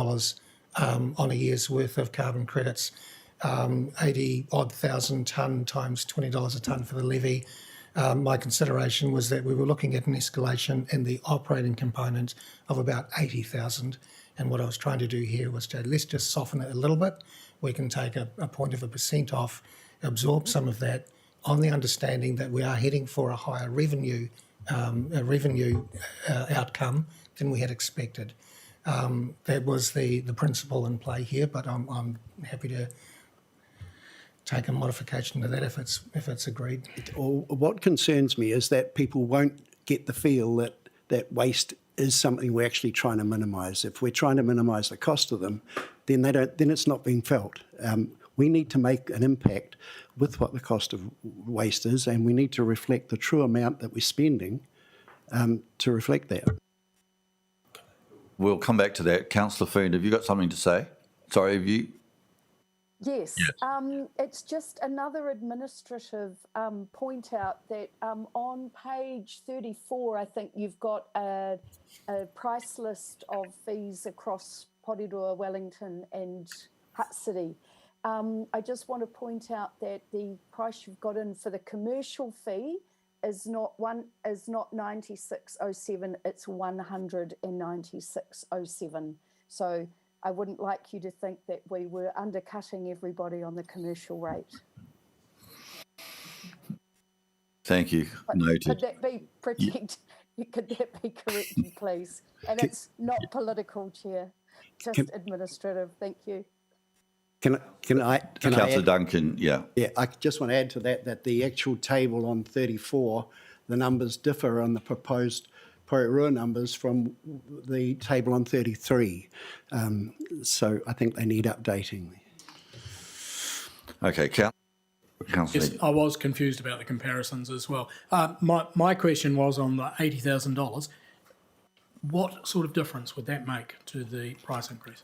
on a year's worth of carbon credits, 80-odd thousand tonne times $20 a tonne for the levy. My consideration was that we were looking at an escalation in the operating component of about 80,000. And what I was trying to do here was to let's just soften it a little bit. We can take a 0.1% off, absorb some of that on the understanding that we are heading for a higher revenue outcome than we had expected. That was the principle in play here, but I'm happy to take a modification to that if it's agreed. What concerns me is that people won't get the feel that waste is something we're actually trying to minimise. If we're trying to minimise the cost of them, then it's not being felt. We need to make an impact with what the cost of waste is, and we need to reflect the true amount that we're spending to reflect that. We'll come back to that. Councillor Foon, have you got something to say? Sorry, have you? Yes. It's just another administrative point out that on page 34, I think you've got a price list of fees across Porirua, Wellington and Hutt City. I just want to point out that the price you've got in for the commercial fee is not 96.07, it's 196.07. So I wouldn't like you to think that we were undercutting everybody on the commercial rate. Thank you. Could Noted. that be could that be corrected, please? And it's not political, Chair, just administrative. Thank you. Can I Councillor add? Duncan, yeah. Yeah, I just want to add to that the actual table on 34, the numbers differ on the proposed Porirua numbers from the table on 33. So I think they need updating. Okay, Councillor. Yes, I was confused about the comparisons as well. My question was on the $80,000. What sort of difference would that make to the price increase?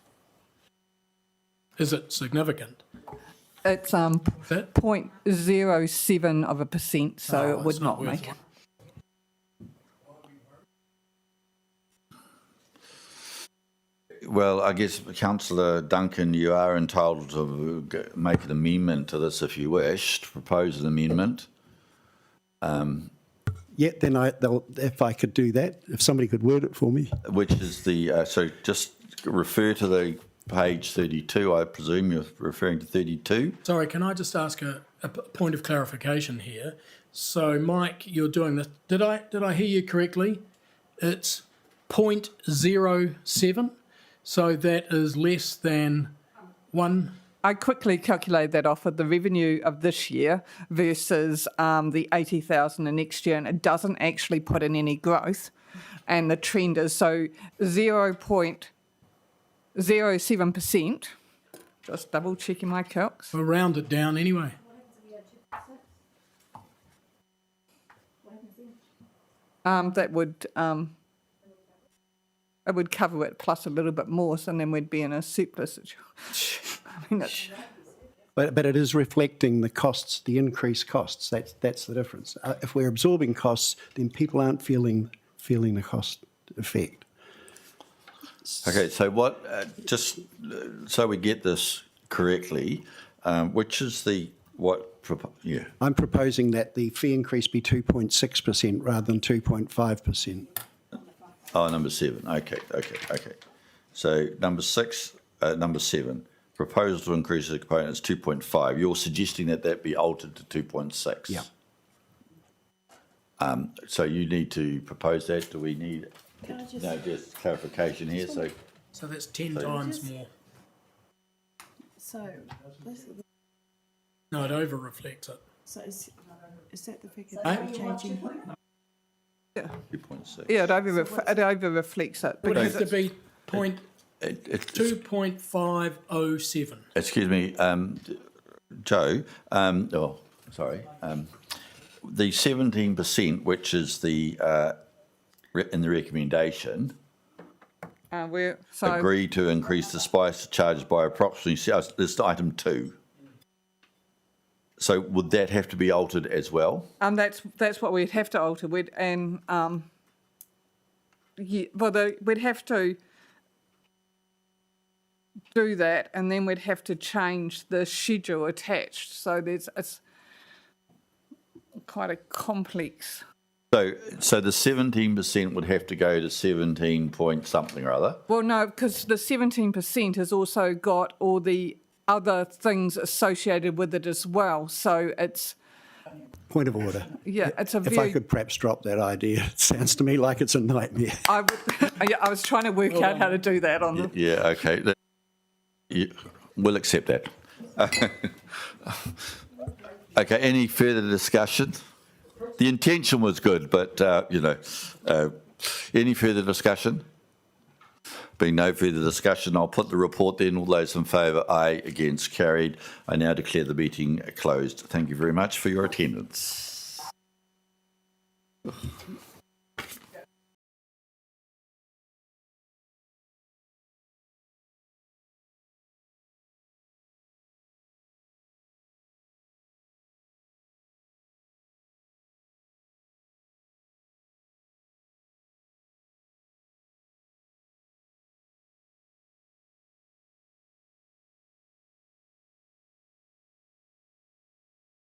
Is it significant? It's 0.07%, so it would it's not worth make. it. Well, I guess, Councillor Duncan, you are entitled to make an amendment to this if you wish, to propose an amendment. Yeah, then if I could do that, if somebody could word it for me. Which is the, so just refer to the page 32, I presume you're referring to 32? Sorry, can I just ask a point of clarification here? So, Mike, you're doing this. Did I hear you correctly? It's 0.07, so that is less than one. I quickly calculated that off of the revenue of this year versus the 80,000 next year, and it doesn't actually put in any growth. And the trend is so 0.07%. Just double checking my calcs. We'll round it down anyway. That would it would cover it plus a little bit more, so then we'd be in a surplus. I mean, But it is reflecting the costs, the increased costs. That's the difference. If we're absorbing costs, then people aren't feeling the cost effect. Okay, so what, just so we get this correctly, which is the, yeah. I'm proposing that the fee increase be 2.6% rather than 2.5%. Oh, number 7, okay. So number 7, proposal to increase the component is 2.5. You're suggesting that be altered to 2.6? Yeah. So you need to propose that. Do we need, just clarification here, so. So that's 10 times more. So, No, it over reflects it. so is that the figure Eh? that we're changing? 2.6. yeah, it over reflects it. It would because have to be It's 2.507. excuse me, Joe, the 17%, which is the, in the recommendation, agree to increase the spice charges by approximately, this is item 2. So would that have to be altered as well? That's what we'd have to alter. We'd have to do that, and then we'd have to change the schedule attached. So it's quite a complex. So the 17% would have to go to 17 point something or other? Well, no, because the 17% has also got all the other things associated with it as well. So it's... Point of order. Yeah, it's a If I could perhaps drop that idea, it sounds to me like it's a nightmare. I was trying to work out how to do that on the... Yeah, okay. We'll accept that. Okay, any further discussion? The intention was good, but, any further discussion? Being no further discussion, I'll put the report then. All those in favour, aye. Against, carried. I now declare the meeting closed. Thank you very much for your attendance.